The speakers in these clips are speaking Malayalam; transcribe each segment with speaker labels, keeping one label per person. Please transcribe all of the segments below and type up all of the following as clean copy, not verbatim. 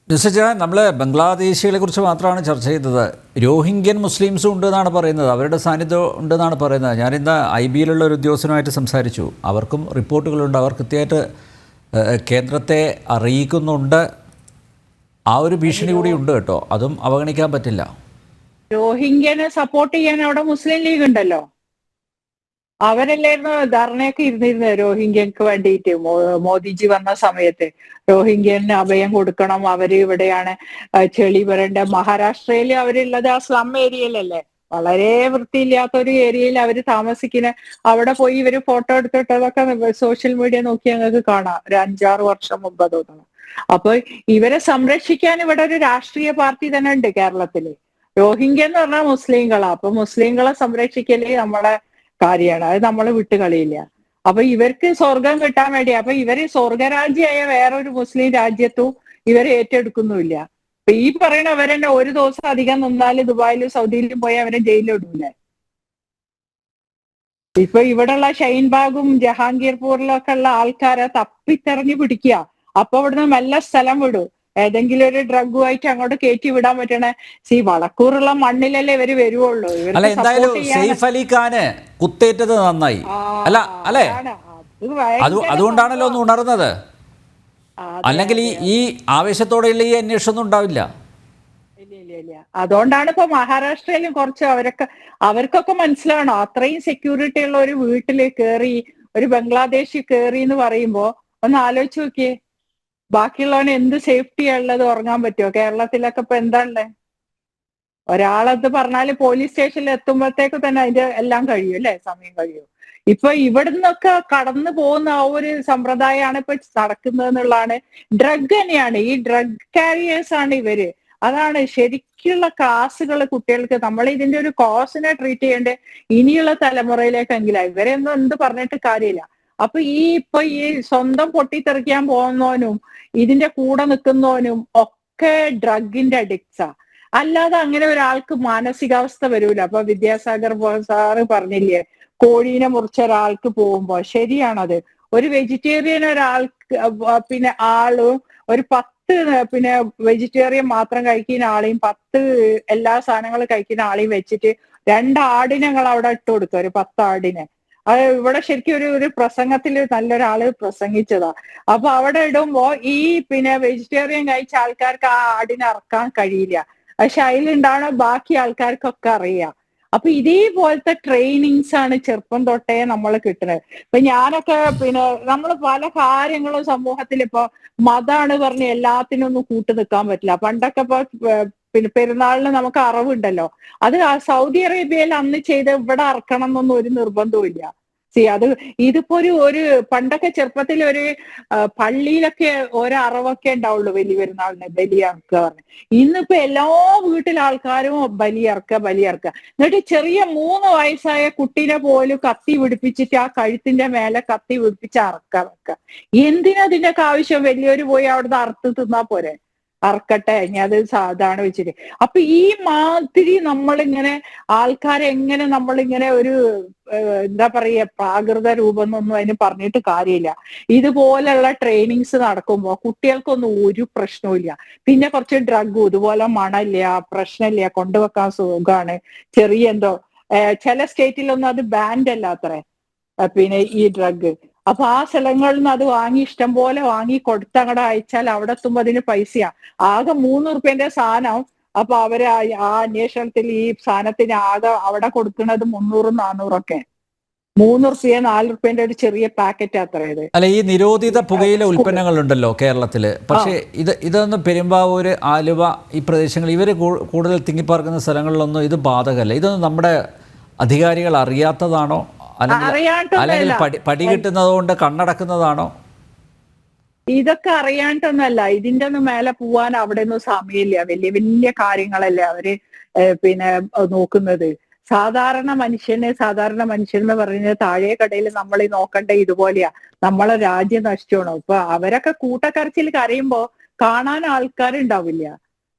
Speaker 1: നിശ്ചയിച്ചാൽ നമ്മൾ ബംഗ്ലാദേശികളെ കുറിച്ച് മാത്രമാണ് ചർച്ച ചെയ്തത്. രോഹിംഗ്യൻ മുസ്ലിംസും ഉണ്ടെന്നാണ് പറയുന്നത്, അവരുടെ സാന്നിധ്യം ഉണ്ടെന്നാണ് പറയുന്നത്. ഞാനിന്ന് IBയിലുള്ള ഒരു ഉദ്യോഗസ്ഥനുമായിട്ട് സംസാരിച്ചു. അവർക്കും റിപ്പോർട്ടുകളുണ്ട്, അവർ കൃത്യമായിട്ട് കേന്ദ്രത്തെ അറിയിക്കുന്നുണ്ട്. ആ ഒരു ഭീഷണി കൂടി ഉണ്ട് കേട്ടോ, അതും അവഗണിക്കാൻ പറ്റില്ല.
Speaker 2: രോഹിംഗ്യനെ സപ്പോർട്ട് ചെയ്യാൻ അവിടെ മുസ്ലിം ലീഗ് ഉണ്ടല്ലോ. അവരല്ലായിരുന്നു ധർണയൊക്കെ ഇരുന്നിരുന്നത് രോഹിംഗ്യക്ക് വേണ്ടിയിട്ട്. മോദിജി വന്ന സമയത്ത് രോഹിംഗ്യന് അഭയം കൊടുക്കണം, അവര് ഇവിടെയാണ് ചെളി വരേണ്ട. മഹാരാഷ്ട്രയിൽ അവരുള്ളത് ആ സ്ലം ഏരിയയിലല്ലേ, വളരെ വൃത്തിയില്ലാത്ത ഒരു ഏരിയയിൽ അവര് താമസിക്കുന്ന. അവിടെ പോയി ഇവര് ഫോട്ടോ എടുത്തിട്ടതൊക്കെ സോഷ്യൽ മീഡിയ നോക്കി ഞങ്ങൾക്ക് കാണാം, ഒരു 5-6 വർഷം മുമ്പ് തോന്നുന്നു. അപ്പൊ ഇവരെ സംരക്ഷിക്കാൻ ഇവിടെ ഒരു രാഷ്ട്രീയ പാർട്ടി തന്നെ ഉണ്ട് കേരളത്തില്. രോഹിംഗ്യ എന്ന് പറഞ്ഞാൽ മുസ്ലിങ്ങളാ, അപ്പൊ മുസ്ലിങ്ങളെ സംരക്ഷിക്കല് നമ്മളെ കാര്യമാണ്, അത് നമ്മൾ വിട്ടുകളിയില്ല. അപ്പൊ ഇവർക്ക് സ്വർഗം കിട്ടാൻ വേണ്ടി, അപ്പൊ ഇവര് സ്വർഗരാജ്യമായ വേറൊരു മുസ്ലിം രാജ്യത്തും ഇവരെ ഏറ്റെടുക്കുന്നുമില്ല. അപ്പൊ ഈ പറയണവരെന്നെ ഒരു ദിവസം അധികം നിന്നാല് ദുബായിലും സൗദിയിലും പോയി അവരെ ജയിലിലിടൂലേ. ഇപ്പൊ ഇവിടെയുള്ള ഷൈൻബാഗും ജഹാംഗീർപൂരിലും ഒക്കെ ഉള്ള ആൾക്കാരെ തപ്പിത്തെറിഞ്ഞു പിടിക്കുക. അപ്പൊ ഇവിടുന്ന് മെല്ലെ സ്ഥലം വിടും, ഏതെങ്കിലും ഒരു ഡ്രഗുമായിട്ട് അങ്ങോട്ട് കയറ്റി വിടാൻ പറ്റണേ. വളക്കൂറുള്ള മണ്ണിലല്ലേ ഇവര് വരുവുള്ളൂ.
Speaker 1: അല്ല, എന്തായാലും സെയ്ഫ് അലി ഖാന് കുത്തേറ്റത് നന്നായി, അല്ല അല്ലേ? അതുകൊണ്ടാണല്ലോ ഒന്ന് ഉണർന്നത്. അല്ലെങ്കിൽ ഈ ആവേശത്തോടെയുള്ള ഈ അന്വേഷണം ഉണ്ടാവില്ല.
Speaker 2: ഇല്ല. അതുകൊണ്ടാണ് ഇപ്പൊ മഹാരാഷ്ട്രയിലും കുറച്ച് അവർക്കൊക്കെ മനസ്സിലാവണം, അത്രയും സെക്യൂരിറ്റി ഉള്ള ഒരു വീട്ടില് കേറി ഒരു ബംഗ്ലാദേശി കേറി എന്ന് പറയുമ്പോ ഒന്ന് ആലോചിച്ച് നോക്കിയേ, ബാക്കിയുള്ളവന് എന്ത് സേഫ്റ്റിയാ ഉള്ളത്? ഉറങ്ങാൻ പറ്റുമോ? കേരളത്തിലൊക്കെ ഇപ്പൊ എന്താ ഉള്ളത്? ഒരാളത് പറഞ്ഞാല് പോലീസ് സ്റ്റേഷനിൽ എത്തുമ്പോഴത്തേക്ക് തന്നെ അതിന്റെ എല്ലാം കഴിയും അല്ലെ, സമയം കഴിയും. ഇപ്പൊ ഇവിടുന്നൊക്കെ കടന്നു പോകുന്ന ആ ഒരു സമ്പ്രദായമാണ് ഇപ്പൊ നടക്കുന്നത് എന്നുള്ളതാണ്. ഡ്രഗ് തന്നെയാണ്, ഈ ഡ്രഗ് കാരിയേഴ്സ് ആണ് ഇവര്. അതാണ് ശരിക്കുള്ള ക്ലാസ്സുകൾ കുട്ടികൾക്ക്. നമ്മൾ ഇതിന്റെ ഒരു കോസിനെ ട്രീറ്റ് ചെയ്യേണ്ടത് ഇനിയുള്ള തലമുറയിലേക്കെങ്കിലും. ഇവരെയൊന്നും എന്ത് പറഞ്ഞിട്ട് കാര്യമില്ല. അപ്പൊ ഇപ്പൊ ഈ സ്വന്തം പൊട്ടിത്തെറിക്കാൻ പോകുന്നവനും ഇതിന്റെ കൂടെ നിൽക്കുന്നവനും ഒക്കെ ഡ്രഗിന്റെ അഡിക്ട്സാ. അല്ലാതെ അങ്ങനെ ഒരാൾക്ക് മാനസികാവസ്ഥ വരൂല. അപ്പൊ വിദ്യാസാഗർ സാറ് പറഞ്ഞില്ലേ, കോഴീനെ മുറിച്ച ഒരാൾക്ക് പോകുമ്പോ ശരിയാണത്. ഒരു വെജിറ്റേറിയൻ ഒരാൾക്ക് പിന്നെ ആളും ഒരു 10 പിന്നെ വെജിറ്റേറിയൻ മാത്രം കഴിക്കുന്ന ആളെയും 10 എല്ലാ സാധനങ്ങളും കഴിക്കുന്ന ആളെയും വെച്ചിട്ട് 2 ആടിനെ ഞങ്ങൾ അവിടെ ഇട്ട് കൊടുക്കുക, ഒരു 10 ആടിനെ. അത് ഇവിടെ ശരിക്കും ഒരു പ്രസംഗത്തിൽ നല്ലൊരാള് പ്രസംഗിച്ചതാ. അപ്പൊ അവിടെ ഇടുമ്പോ ഈ പിന്നെ വെജിറ്റേറിയൻ കഴിച്ച ആൾക്കാർക്ക് ആ ആടിനെ അറക്കാൻ കഴിയില്ല, പക്ഷെ അതിലുണ്ടാവണ ബാക്കി ആൾക്കാർക്കൊക്കെ അറിയാം. അപ്പൊ ഇതേപോലത്തെ ട്രെയിനിങ്സ് ആണ് ചെറുപ്പം തൊട്ടേ നമ്മൾ കിട്ടുന്നത്. ഇപ്പൊ ഞാനൊക്കെ പിന്നെ നമ്മൾ പല കാര്യങ്ങളും സമൂഹത്തിൽ ഇപ്പൊ മതാണ് പറഞ്ഞ് എല്ലാത്തിനും ഒന്നും കൂട്ടു നിൽക്കാൻ പറ്റില്ല. പണ്ടൊക്കെ ഇപ്പൊ പിന്നെ പെരുന്നാളിന് നമുക്ക് അറവുണ്ടല്ലോ, അത് സൗദി അറേബ്യയിൽ അന്ന് ചെയ്ത് ഇവിടെ അറക്കണം എന്നൊന്നും ഒരു നിർബന്ധവും ഇല്ല. അത് ഇതിപ്പോ ഒരു പണ്ടൊക്കെ ചെറുപ്പത്തിൽ ഒരു പള്ളിയിലൊക്കെ ഓരോ അറവൊക്കെ ഉണ്ടാവുള്ളൂ വലിയ പെരുന്നാളിന് ബലിയറക്കുക പറഞ്ഞു. ഇന്നിപ്പോ എല്ലാ വീട്ടിലെ ആൾക്കാരും ബലിയറക്കുക. എന്നിട്ട് ചെറിയ 3 വയസ്സായ കുട്ടീനെ പോലും കത്തി പിടിപ്പിച്ചിട്ട് ആ കഴുത്തിന്റെ മേലെ കത്തി പിടിപ്പിച്ച് വെക്കുക. എന്തിനതിന്റെയൊക്കെ ആവശ്യം? വലിയൊരു പോയി അവിടുന്ന് അറുത്ത് തിന്നാ പോരെ, അറക്കട്ടെ, ഇനി അത് സാധാരണ വെച്ചിട്ട്. അപ്പൊ ഈ മാതിരി നമ്മളിങ്ങനെ ആൾക്കാരെ എങ്ങനെ നമ്മളിങ്ങനെ ഒരു എന്താ പറയുക, പ്രാകൃത രൂപം എന്നൊന്നും അതിന് പറഞ്ഞിട്ട് കാര്യമില്ല. ഇതുപോലെയുള്ള ട്രെയിനിങ്സ് നടക്കുമ്പോൾ കുട്ടികൾക്കൊന്നും ഒരു പ്രശ്നവും. പിന്നെ കുറച്ച് ഡ്രഗും ഇതുപോലെ മണമില്ല, പ്രശ്നമില്ല, കൊണ്ടുവെക്കാൻ സുഖമാണ്. ചെറിയ എന്തോ ചില സ്റ്റേറ്റിലൊന്നും അത് ബാൻഡ് അല്ല അത്രേ പിന്നെ ഈ ഡ്രഗ്. അപ്പൊ ആ സ്ഥലങ്ങളിൽ നിന്ന് അത് വാങ്ങി ഇഷ്ടം പോലെ വാങ്ങി കൊടുത്തങ്ങടെ അയച്ചാൽ അവിടെ എത്തുമ്പോ അതിന് പൈസയാ. ആകെ 3 റുപ്യന്റെ സാധനം. അപ്പൊ അവര് ആ അന്വേഷണത്തിൽ ഈ സാധനത്തിന് ആകെ അവിടെ കൊടുക്കുന്നത് 300-400 ഒക്കെ. 3 റുപ്യ 4 റുപ്യന്റെ ഒരു ചെറിയ പാക്കറ്റ് അത്രയത്.
Speaker 1: അല്ല, ഈ നിരോധിത പുകയില ഉൽപ്പന്നങ്ങളുണ്ടല്ലോ കേരളത്തിൽ, പക്ഷേ ഇതൊന്നും പെരുമ്പാവൂർ, ആലുവ ഈ പ്രദേശങ്ങൾ ഇവർ കൂടുതൽ തിങ്ങിപ്പാർക്കുന്ന സ്ഥലങ്ങളിലൊന്നും ഇത് ബാധകമല്ല. ഇതൊന്നും നമ്മുടെ അധികാരികൾ അറിയാത്തതാണോ, അല്ലെങ്കിൽ പടി കിട്ടുന്നത് കൊണ്ട് കണ്ണടക്കുന്നതാണോ?
Speaker 2: ഇതൊക്കെ അറിയാണ്ടൊന്നല്ല, ഇതിന്റെ ഒന്നും മേലെ പോവാൻ അവിടെ ഒന്നും സമയമില്ല. വലിയ വലിയ കാര്യങ്ങളല്ലേ അവര് പിന്നെ നോക്കുന്നത്. സാധാരണ മനുഷ്യൻ എന്ന് പറയുന്നത് താഴെ കടയിൽ നമ്മൾ നോക്കണ്ട ഇതുപോലെയാ. നമ്മളെ രാജ്യം നശിച്ചോണം. ഇപ്പൊ അവരൊക്കെ കൂട്ടക്കരച്ചിൽ കരയുമ്പോ കാണാൻ ആൾക്കാരുണ്ടാവില്ല.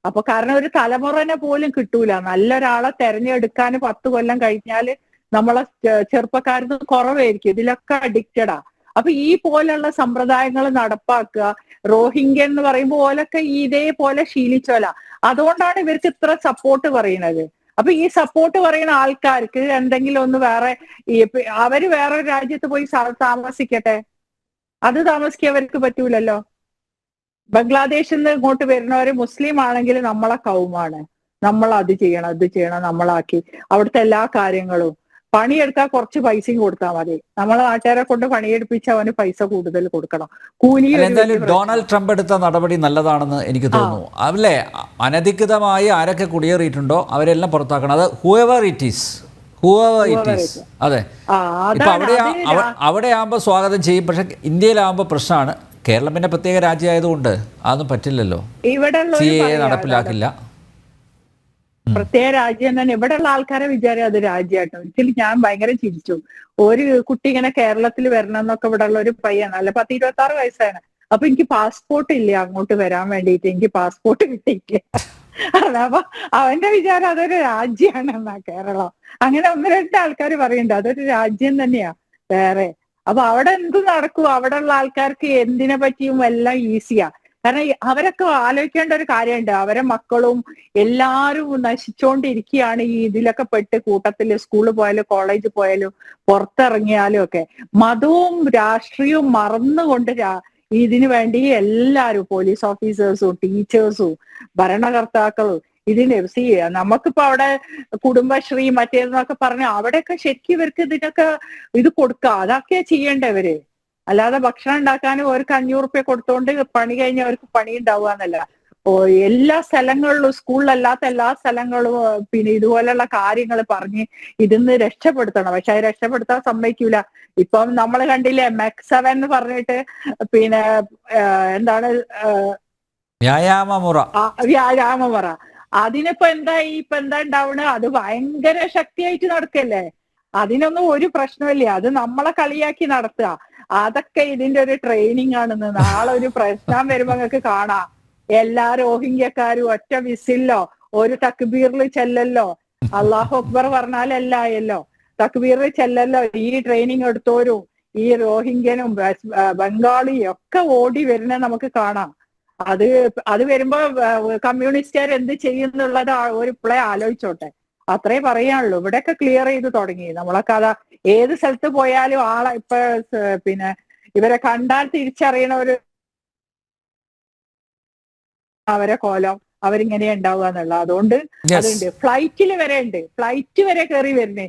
Speaker 2: അപ്പൊ കാരണം ഒരു തലമുറനെ പോലും കിട്ടൂല. നല്ലൊരാളെ തെരഞ്ഞെടുക്കാൻ 10 കൊല്ലം കഴിഞ്ഞാല് നമ്മളെ ചെറുപ്പക്കാരന് കുറവായിരിക്കും. ഇതിലൊക്കെ അഡിക്റ്റഡാ. അപ്പൊ ഈ പോലുള്ള സമ്പ്രദായങ്ങൾ നടപ്പാക്കുക, റോഹിംഗ്യൻ എന്ന് പറയുമ്പോൾ ഓലൊക്കെ ഇതേപോലെ ശീലിച്ചോല. അതുകൊണ്ടാണ് ഇവർക്ക് ഇത്ര സപ്പോർട്ട് പറയുന്നത്. അപ്പൊ ഈ സപ്പോർട്ട് പറയുന്ന ആൾക്കാർക്ക് എന്തെങ്കിലും ഒന്ന് വേറെ അവര് വേറെ രാജ്യത്ത് പോയി താമസിക്കട്ടെ, അത് താമസിക്കാൻ അവർക്ക് പറ്റൂലല്ലോ. ബംഗ്ലാദേശിൽ നിന്ന് ഇങ്ങോട്ട് വരുന്നവര് മുസ്ലിം ആണെങ്കിൽ നമ്മളെ കൗമാണ്, നമ്മൾ അത് ചെയ്യണം ഇത് ചെയ്യണം, നമ്മളാക്കി അവിടുത്തെ എല്ലാ കാര്യങ്ങളും പണിയെടുക്കാൻ കുറച്ച് പൈസയും കൊടുത്താൽ മതി. നമ്മളെ നാട്ടുകാരെ കൊണ്ട് പണിയെടുപ്പിച്ച് അവന് പൈസ കൂടുതൽ കൊടുക്കണം. കൂലി
Speaker 1: എന്തായാലും ഡൊണാൾഡ് ട്രംപ് എടുത്ത നടപടി നല്ലതാണെന്ന് എനിക്ക് തോന്നുന്നു. അല്ലേ, അനധികൃതമായി ആരൊക്കെ കുടിയേറിയിട്ടുണ്ടോ അവരെല്ലാം പുറത്താക്കണം. അത് ഹൂഎവർ ഇറ്റ് ഈസ്. അതെ, ഇപ്പൊ അവിടെ ആകുമ്പോൾ സ്വാഗതം ചെയ്യും. പക്ഷെ ഇന്ത്യയിലാകുമ്പോൾ പ്രശ്നമാണ്. കേരളം പിന്നെ പ്രത്യേക രാജ്യമായതുകൊണ്ട് അതൊന്നും പറ്റില്ലല്ലോ. CAA നടപ്പിലാക്കില്ല.
Speaker 2: പ്രത്യേക രാജ്യം തന്നെ. ഇവിടെയുള്ള ആൾക്കാരെ വിചാരം അത് രാജ്യമായിട്ടോ. ഒരിക്കലും ഞാൻ ഭയങ്കര ചിരിച്ചു. ഒരു കുട്ടി ഇങ്ങനെ കേരളത്തിൽ വരണം എന്നൊക്കെ ഇവിടെ ഉള്ള ഒരു പയ്യൻ, അല്ല 10-26 വയസ്സാണ്. അപ്പൊ എനിക്ക് പാസ്പോർട്ട് ഇല്ല അങ്ങോട്ട് വരാൻ വേണ്ടിയിട്ട്, എനിക്ക് പാസ്പോർട്ട് കിട്ടിയില്ല. അപ്പൊ അവന്റെ വിചാരം അതൊരു രാജ്യമാണെന്നാ കേരളം. അങ്ങനെ 1-2 ആൾക്കാർ പറയുന്നുണ്ട് അതൊരു രാജ്യം തന്നെയാ വേറെ. അപ്പൊ അവിടെ എന്ത് നടക്കും, അവിടെ ഉള്ള ആൾക്കാർക്ക് എന്തിനെ പറ്റിയും എല്ലാം ഈസിയാ. കാരണം അവരൊക്കെ ആലോചിക്കേണ്ട ഒരു കാര്യമുണ്ട്. അവരെ മക്കളും എല്ലാവരും നശിച്ചുകൊണ്ടിരിക്കുകയാണ് ഈ ഇതിലൊക്കെ പെട്ട്. കൂട്ടത്തില് സ്കൂളിൽ പോയാലും കോളേജിൽ പോയാലും പുറത്തിറങ്ങിയാലും ഒക്കെ മതവും രാഷ്ട്രീയവും മറന്നുകൊണ്ട് ഇതിനു വേണ്ടി എല്ലാവരും പോലീസ് ഓഫീസേഴ്സും ടീച്ചേഴ്സും ഭരണകർത്താക്കളും ഇതിന് നമുക്കിപ്പോ അവിടെ കുടുംബശ്രീ മറ്റേതെന്നൊക്കെ പറഞ്ഞ് അവിടെയൊക്കെ ശരിക്കും ഇവർക്ക് ഇതിനൊക്കെ ഇത് കൊടുക്കുക, അതൊക്കെയാ ചെയ്യേണ്ടവര്. അല്ലാതെ ഭക്ഷണം ഉണ്ടാക്കാനും അവർക്ക് 500 റുപ്യ കൊടുത്തോണ്ട് പണി കഴിഞ്ഞ് അവർക്ക് പണി ഉണ്ടാവുക എന്നല്ല. എല്ലാ സ്ഥലങ്ങളിലും സ്കൂളിലല്ലാത്ത എല്ലാ സ്ഥലങ്ങളും പിന്നെ ഇതുപോലെയുള്ള കാര്യങ്ങൾ പറഞ്ഞ് ഇതിന്ന് രക്ഷപ്പെടുത്തണം. പക്ഷെ അത് രക്ഷപ്പെടുത്താൻ സമ്മതിക്കൂല. ഇപ്പം നമ്മൾ കണ്ടില്ലേ MEC 7 എന്ന് പറഞ്ഞിട്ട് പിന്നെ എന്താണ് വ്യായാമമുറ. അതിനിപ്പോ ഇപ്പൊ എന്താ ഉണ്ടാവണത്? അത് ഭയങ്കര ശക്തിയായിട്ട് നടക്കല്ലേ. അതിനൊന്നും ഒരു പ്രശ്നമില്ല. അത് നമ്മളെ കളിയാക്കി നടത്തുക. അതൊക്കെ ഇതിന്റെ ഒരു ട്രെയിനിങ് ആണെന്ന്. നാളെ ഒരു പ്രശ്നം വരുമ്പോ നിങ്ങൾക്ക് കാണാം. എല്ലാ റോഹിംഗ്യക്കാരും ഒറ്റ വിസിലോ ഒരു തക്ബീറിൽ ചെല്ലല്ലോ, അള്ളാഹു അക്ബർ പറഞ്ഞാലല്ലോ, തക്ബീറിൽ ചെല്ലല്ലോ, ഈ ട്രെയിനിങ് എടുത്തോരും ഈ റോഹിംഗ്യനും ബംഗാളിയും ഒക്കെ ഓടി വരുന്നത് നമുക്ക് കാണാം. അത് വരുമ്പോ കമ്മ്യൂണിസ്റ്റുകാർ എന്ത് ചെയ്യുന്നുള്ളത് ഒരു ഇപ്പോഴേ ആലോചിച്ചോട്ടെ. അത്രേ പറയാനുള്ളൂ. ഇവിടെയൊക്കെ ക്ലിയർ ചെയ്ത് തുടങ്ങി നമ്മളൊക്കെ. അതാ ഏത് സ്ഥലത്ത് പോയാലും ആളെ ഇപ്പൊ പിന്നെ ഇവരെ കണ്ടാൽ തിരിച്ചറിയണ ഒരു അവരെ കോലം അവരിങ്ങനെ ഉണ്ടാവുക എന്നുള്ള. അതുകൊണ്ട് അതുണ്ട്. ഫ്ലൈറ്റ് വരെ കയറി വരുന്നേ.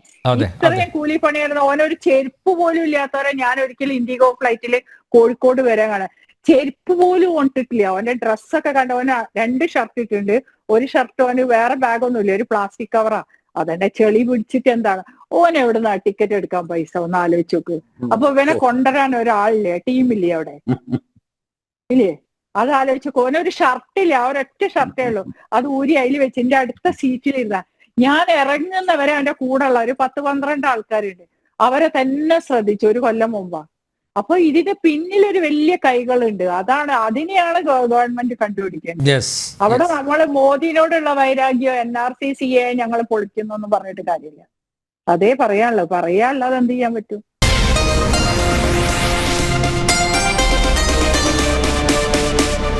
Speaker 2: ഇത്രയും കൂലിപ്പണിയായിരുന്നു. ഓനൊരു ചെരുപ്പ് പോലും ഇല്ലാത്തവരെ ഞാൻ ഒരിക്കലും ഇൻഡിഗോ ഫ്ലൈറ്റില് കോഴിക്കോട് വരെ കാണാം. ചെരുപ്പ് പോലും കൊണ്ടിട്ടില്ല. അവന്റെ ഡ്രസ്സൊക്കെ കണ്ട ഓന് 2 ഷർട്ട് ഇട്ടുണ്ട്. ഒരു ഷർട്ട് ഓന് വേറെ ബാഗൊന്നും ഇല്ല, ഒരു പ്ലാസ്റ്റിക് കവറാ. അതെന്നെ ചെളി പിടിച്ചിട്ട് എന്താണ് ഓൻ എവിടുന്നാ ടിക്കറ്റ് എടുക്കാൻ പൈസ? ഒന്ന് ആലോചിച്ച് നോക്ക്. അപ്പൊ ഇവനെ കൊണ്ടുവരാൻ ഒരാളില്ലേ, ടീമില്ലേ അവിടെ ഇല്ലേ? അത് ആലോചിച്ച് നോക്ക്. ഓനൊരു ഷർട്ടില്ല, ഒരൊറ്റ ഷർട്ടേ ഉള്ളൂ. അത് ഊരി അതിൽ വെച്ച് എന്റെ അടുത്ത സീറ്റിലിരുന്ന ഞാൻ ഇറങ്ങുന്നവരെ അവന്റെ കൂടെ ഉള്ള ഒരു 10-12 ആൾക്കാരുണ്ട്. അവരെ തന്നെ ശ്രദ്ധിച്ചു ഒരു കൊല്ലം മുമ്പാ. അപ്പൊ ഇതിന്റെ പിന്നിലൊരു വലിയ കൈകളുണ്ട്. അതിനെയാണ് ഗവൺമെന്റ് കണ്ടുപിടിക്കേണ്ടത്. അവിടെ നമ്മള് മോദിനോടുള്ള വൈരാഗ്യം NRC CAA ഞങ്ങൾ പൊളിക്കുന്നു എന്ന് പറഞ്ഞിട്ട് കാര്യമില്ല. അതേ പറയാനുള്ളത് എന്ത് ചെയ്യാൻ പറ്റും?